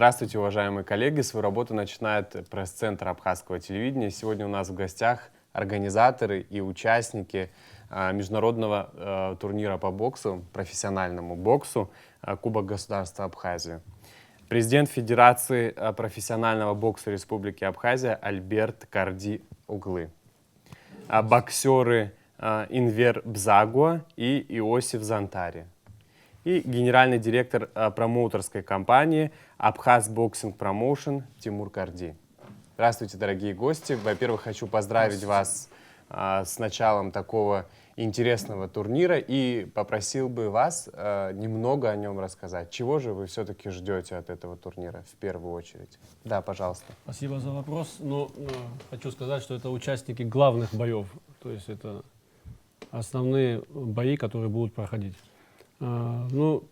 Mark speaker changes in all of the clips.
Speaker 1: Здравствуйте, уважаемые коллеги! Свою работу начинает пресс-центр Абхазского телевидения. Сегодня у нас в гостях организаторы и участники международного турнира по боксу, профессиональному боксу, Кубок государства Абхазии. Президент Федерации профессионального бокса Республики Абхазия Альберт Карди Углы. Боксеры Инвер Бзагуа и Иосиф Зантари. И генеральный директор промоутерской компании Абхаз Боксинг Промоушен Тимур Карди. Здравствуйте, дорогие гости. Во-первых, хочу поздравить вас с началом такого интересного турнира и попросил бы вас немного о нем рассказать. Чего же вы все-таки ждете от этого турнира в первую очередь? Да, пожалуйста.
Speaker 2: Спасибо за вопрос. Хочу сказать, что это участники главных боев. То есть это основные бои, которые будут проходить.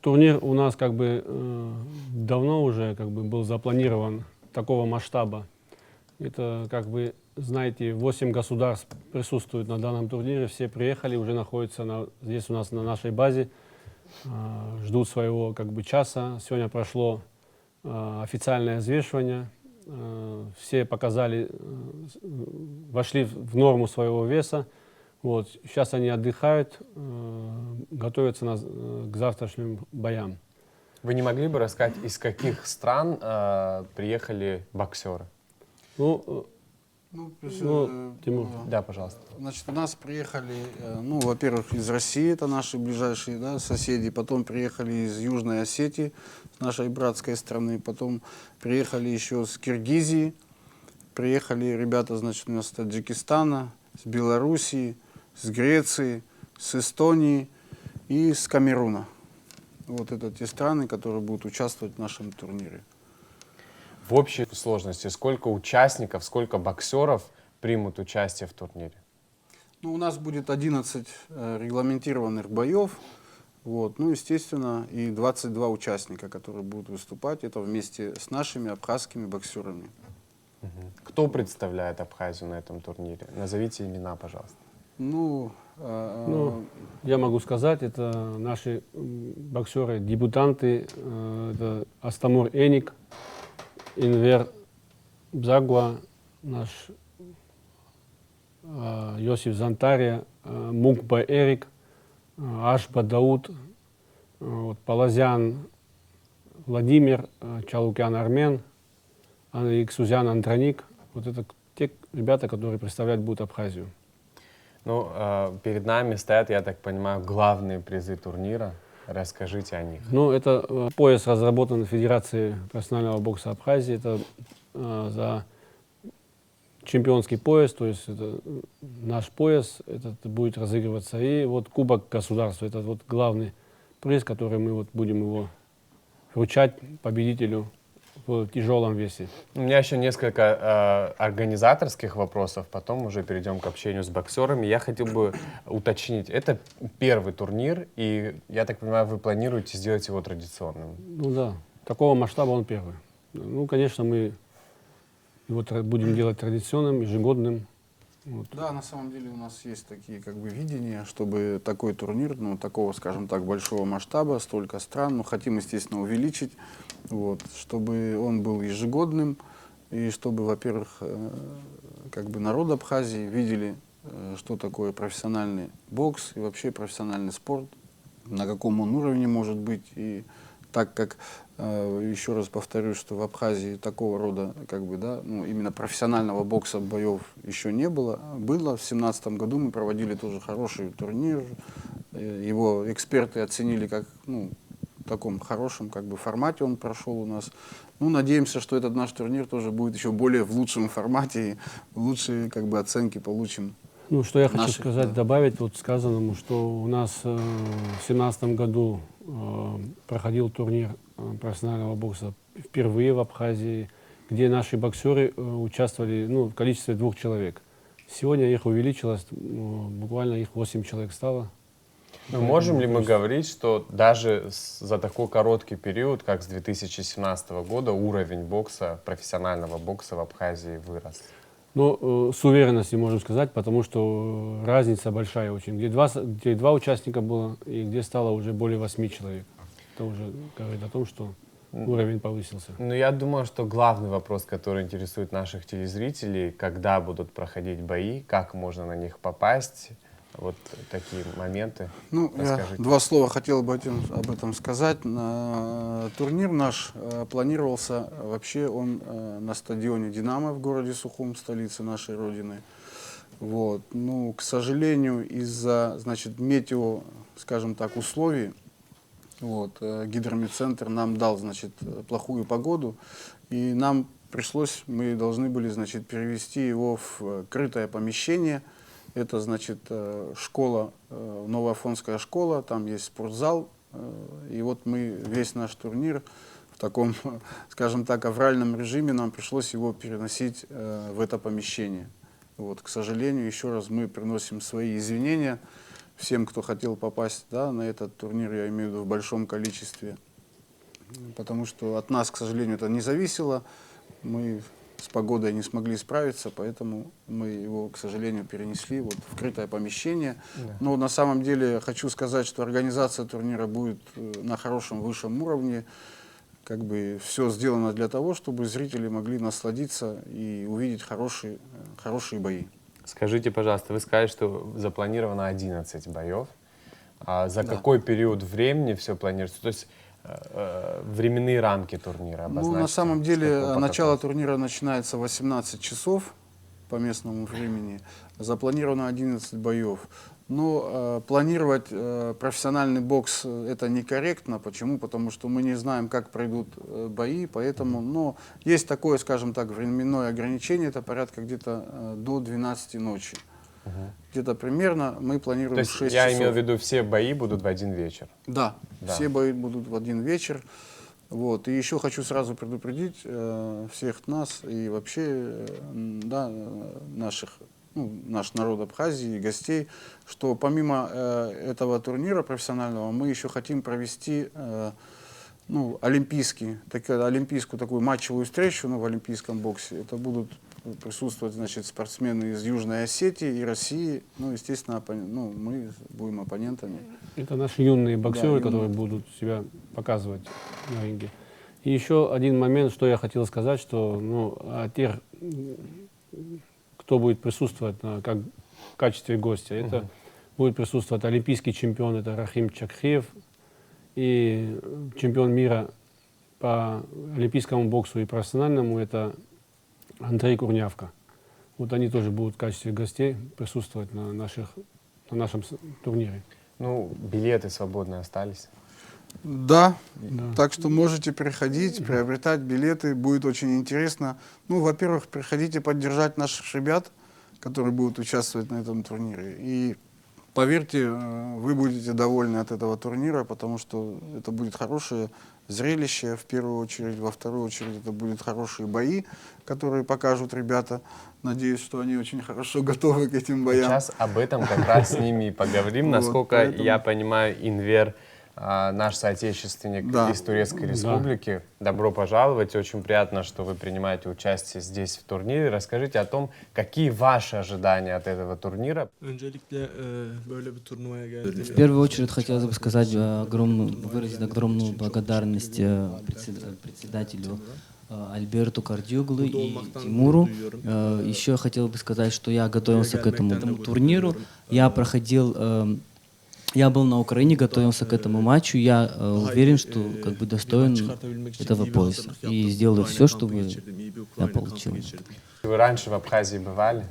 Speaker 2: Турнир у нас давно уже был запланирован такого масштаба. Это, знаете, 8 государств присутствуют на данном турнире. Все приехали, уже находятся здесь у нас на нашей базе, ждут своего часа. Сегодня прошло официальное взвешивание. Все показали, вошли в норму своего веса. Вот. Сейчас они отдыхают, готовятся к завтрашним боям.
Speaker 1: Вы не могли бы рассказать, из каких стран приехали боксеры?
Speaker 2: Тимур.
Speaker 1: Да, пожалуйста.
Speaker 3: Значит, у нас приехали, во-первых, из России, это наши ближайшие соседи, потом приехали из Южной Осетии, с нашей братской страны, потом приехали еще с Киргизии, приехали ребята, значит, у нас с Таджикистана, с Белоруссии, с Греции, с Эстонии и с Камеруна. Вот это те страны, которые будут участвовать в нашем турнире.
Speaker 1: В общей сложности сколько участников, сколько боксеров примут участие в турнире?
Speaker 3: У нас будет 11 регламентированных боев, естественно, и 22 участника, которые будут выступать. Это вместе с нашими абхазскими боксерами.
Speaker 1: Кто представляет Абхазию на этом турнире? Назовите имена, пожалуйста.
Speaker 2: Я могу сказать, это наши боксеры, дебютанты, это Астамур Эник, Инвер Бзагуа, наш Иосиф Зантари, Мукба Эрик, Ашба Дауд, Палазян Владимир, Чалукян Армен, Иксузян Андроник. Вот это те ребята, которые представлять будут Абхазию.
Speaker 1: Перед нами стоят, я так понимаю, главные призы турнира. Расскажите о них.
Speaker 2: Это пояс, разработан Федерацией профессионального бокса Абхазии. Это за чемпионский пояс, то есть это наш пояс, этот будет разыгрываться. И Кубок государства, это главный приз, который мы будем его вручать победителю в тяжелом весе.
Speaker 1: У меня еще несколько организаторских вопросов, потом уже перейдем к общению с боксерами. Я хотел бы уточнить, это первый турнир, и, я так понимаю, вы планируете сделать его традиционным?
Speaker 2: Да, такого масштаба он первый. Конечно, мы его будем делать традиционным, ежегодным.
Speaker 3: Да, на самом деле у нас есть такие видения, чтобы такой турнир, такого, скажем так, большого масштаба, столько стран, хотим, естественно, увеличить, чтобы он был ежегодным, и чтобы, во-первых, народ Абхазии видели, что такое профессиональный бокс и вообще профессиональный спорт, на каком он уровне может быть, и так как, еще раз повторюсь, что в Абхазии такого рода, именно профессионального бокса боев еще не было. Было в 2017 году, мы проводили тоже хороший турнир. Его эксперты оценили как, в таком хорошем формате он прошел у нас. Надеемся, что этот наш турнир тоже будет еще более в лучшем формате, и лучшие оценки получим.
Speaker 2: Что я хочу сказать, добавить сказанному, что у нас в 2017 году проходил турнир профессионального бокса впервые в Абхазии, где наши боксеры участвовали в количестве 2 человек. Сегодня их увеличилось, буквально их 8 человек стало.
Speaker 1: Можем ли мы говорить, что даже за такой короткий период, как с 2017 года, уровень бокса, профессионального бокса в Абхазии вырос?
Speaker 2: С уверенностью можем сказать, потому что разница большая очень. Где 2 участника было, и где стало уже более 8 человек. Это уже говорит о том, что уровень повысился.
Speaker 1: Ну, я думаю, что главный вопрос, который интересует наших телезрителей, когда будут проходить бои, как можно на них попасть, вот такие моменты.
Speaker 3: Ну, я
Speaker 1: Расскажите.
Speaker 3: два слова хотел бы об этом сказать. Турнир наш планировался, вообще он на стадионе «Динамо» в городе Сухум, столице нашей родины. Вот. Ну, к сожалению, из-за, значит, метео, скажем так, условий, вот, гидромедцентр нам дал, значит, плохую погоду, и нам пришлось, мы должны были, значит, перевести его в крытое помещение. Это, значит, школа, Новоафонская школа, там есть спортзал, и вот мы весь наш турнир в таком, скажем так, авральном режиме, нам пришлось его переносить в это помещение. Вот, к сожалению, еще раз мы приносим свои извинения всем, кто хотел попасть, да, на этот турнир, я имею в виду в большом количестве, потому что от нас, к сожалению, это не зависело, мы с погодой не смогли справиться, поэтому мы его, к сожалению, перенесли вот в крытое помещение.
Speaker 1: Да.
Speaker 3: Но на самом деле хочу сказать, что организация турнира будет на хорошем высшем уровне. Как бы все сделано для того, чтобы зрители могли насладиться и увидеть хорошие бои.
Speaker 1: Скажите, пожалуйста, вы сказали, что запланировано 11 боев. А за
Speaker 3: Да.
Speaker 1: какой период времени все планируется? То есть временные рамки турнира обозначите?
Speaker 3: Ну, на самом
Speaker 1: С
Speaker 3: деле,
Speaker 1: какого по
Speaker 3: начало
Speaker 1: какой?
Speaker 3: турнира начинается в 18 часов по местному времени. Запланировано 11 боев. Но планировать профессиональный бокс это некорректно. Почему? Потому что мы не знаем, как пройдут бои. Поэтому, но есть такое, скажем так, временное ограничение. Это порядка где-то до 12 ночи. Где-то примерно мы планируем
Speaker 1: То есть
Speaker 3: 6
Speaker 1: я
Speaker 3: часов.
Speaker 1: имел в виду, все бои будут в один вечер.
Speaker 3: Да,
Speaker 1: Да.
Speaker 3: все бои будут в один вечер. Вот. И еще хочу сразу предупредить всех нас и вообще да, наш народ Абхазии и гостей, что помимо этого турнира профессионального мы еще хотим провести олимпийскую такую матчевую встречу в олимпийском боксе. Это будут присутствовать, значит, спортсмены из Южной Осетии и России. Ну, естественно, мы будем оппонентами.
Speaker 2: Это наши юные боксеры,
Speaker 3: юные.
Speaker 2: которые будут себя показывать на ринге. И еще один момент, что я хотел сказать, что тех, кто будет присутствовать в качестве гостя, это будет присутствовать олимпийский чемпион, это Рахим Чакхиев, и чемпион мира по олимпийскому боксу и профессиональному, это Андрей Курнявка. Вот они тоже будут в качестве гостей присутствовать на нашем турнире.
Speaker 1: Ну, билеты свободные остались.
Speaker 3: Да,
Speaker 2: Да.
Speaker 3: так что можете приходить, приобретать билеты, будет очень интересно. Ну, во-первых, приходите поддержать наших ребят, которые будут участвовать на этом турнире. И поверьте, вы будете довольны от этого турнира, потому что это будет хорошее зрелище, в первую очередь. Во вторую очередь, это будут хорошие бои, которые покажут ребята. Надеюсь, что они очень хорошо готовы к этим боям.
Speaker 1: Сейчас об этом как раз с ними и поговорим.
Speaker 3: Вот,
Speaker 1: Насколько
Speaker 3: поэтому-
Speaker 1: я понимаю, Инвер, наш соотечественник
Speaker 3: Да.
Speaker 1: из Турецкой
Speaker 2: Да.
Speaker 1: Республики. Добро пожаловать. Очень приятно, что вы принимаете участие здесь в турнире. Расскажите о том, какие ваши ожидания от этого турнира.
Speaker 4: Öncelikle böyle bir turnuvaya geldiğim
Speaker 5: В первую очередь хотелось бы сказать выразить огромную благодарность председателю Альберту Кардиоглу и Тимуру. Еще хотел бы сказать, что я готовился к этому турниру. Я был на Украине, готовился к этому матчу. Я уверен, что достоин этого пояса. И сделаю все, чтобы я получил.
Speaker 1: Вы раньше в Абхазии бывали?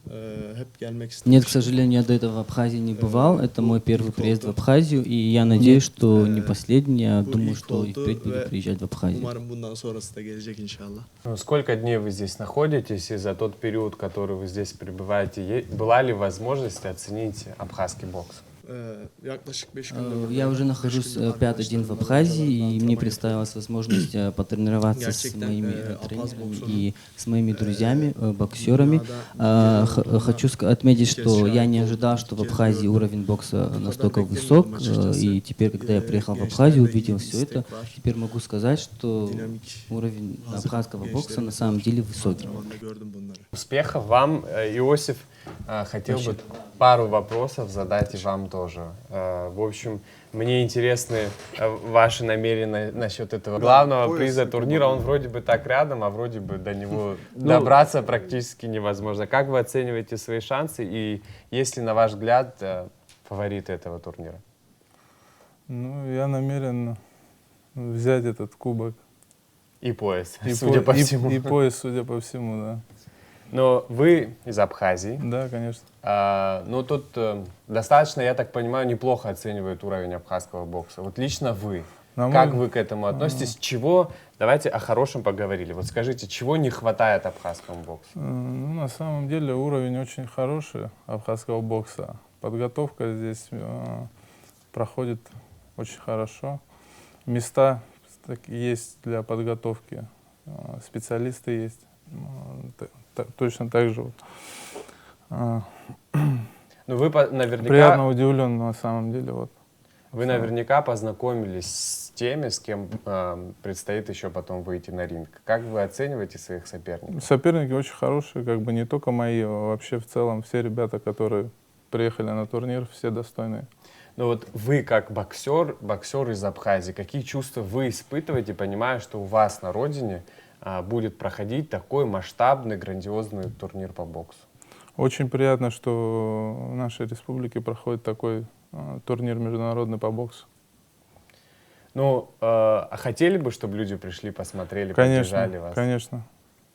Speaker 4: Hep gelmek istedim.
Speaker 5: Нет, к сожалению, я до этого в Абхазии не бывал. Это мой первый приезд в Абхазию. И я надеюсь, что не последний. Я думаю, что и впредь буду приезжать в Абхазию.
Speaker 4: Umarım bundan sonrası da gelecek inşallah.
Speaker 1: Ну, сколько дней вы здесь находитесь, и за тот период, который вы здесь пребываете, была ли возможность оценить абхазский бокс?
Speaker 4: Yaklaşık 5 gündür
Speaker 5: Я уже нахожусь пятый день в Абхазии, и мне представилась возможность потренироваться с моими тренерами и с моими друзьями, боксерами. Хочу отметить, что я не ожидал, что в Абхазии уровень бокса настолько высок, и теперь, когда я приехал в Абхазию, увидел все это, теперь могу сказать, что уровень абхазского бокса на самом деле высокий.
Speaker 4: Gördüm bunları.
Speaker 1: Успехов вам, Иосиф. хотел бы пару вопросов задать и вам тоже. В общем, мне интересны ваши намерения насчет этого главного
Speaker 3: пояс
Speaker 1: приза
Speaker 3: и
Speaker 1: турнира. Он вроде бы так рядом, а вроде бы до него добраться практически невозможно. Как вы оцениваете свои шансы и есть ли, на ваш взгляд, фавориты этого турнира?
Speaker 6: Ну, я намерен взять этот кубок.
Speaker 1: И пояс,
Speaker 6: И
Speaker 1: судя по всему.
Speaker 6: И пояс, судя по всему, да.
Speaker 1: Но вы из Абхазии.
Speaker 6: Да, конечно.
Speaker 1: Ну, тут достаточно, я так понимаю, неплохо оценивают уровень абхазского бокса. Вот лично вы,
Speaker 6: На
Speaker 1: как
Speaker 6: мой-
Speaker 1: вы к этому относитесь? Чего, давайте о хорошем поговорили. Вот скажите, чего не хватает абхазскому боксу?
Speaker 6: Ну, на самом деле уровень очень хороший абхазского бокса. Подготовка здесь проходит очень хорошо. Места есть для подготовки, специалисты есть. Точно так же.
Speaker 1: Ну, вы наверняка,
Speaker 6: Приятно удивлен на самом деле. Вот.
Speaker 1: вы наверняка познакомились с теми, с кем предстоит еще потом выйти на ринг. Как вы оцениваете своих соперников?
Speaker 6: Соперники очень хорошие, как бы не только мои, а вообще в целом все ребята, которые приехали на турнир, все достойные.
Speaker 1: Ну вот вы как боксер из Абхазии, какие чувства вы испытываете, понимая, что у вас на родине будет проходить такой масштабный, грандиозный турнир по боксу?
Speaker 6: Очень приятно, что в нашей республике проходит такой турнир международный по боксу.
Speaker 1: Ну, а хотели бы, чтобы люди пришли, посмотрели, поддержали
Speaker 6: Конечно,
Speaker 1: вас?
Speaker 6: конечно.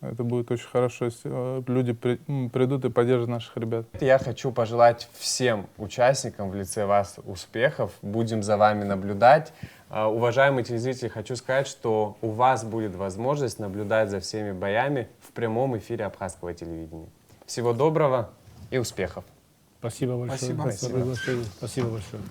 Speaker 6: Это будет очень хорошо, если люди придут и поддержат наших ребят.
Speaker 1: Я хочу пожелать всем участникам в лице вас успехов. Будем за вами наблюдать. Уважаемые телезрители, хочу сказать, что у вас будет возможность наблюдать за всеми боями в прямом эфире абхазского телевидения. Всего доброго и успехов!
Speaker 2: Спасибо большое.
Speaker 3: Спасибо.
Speaker 2: за приглашение. Спасибо большое.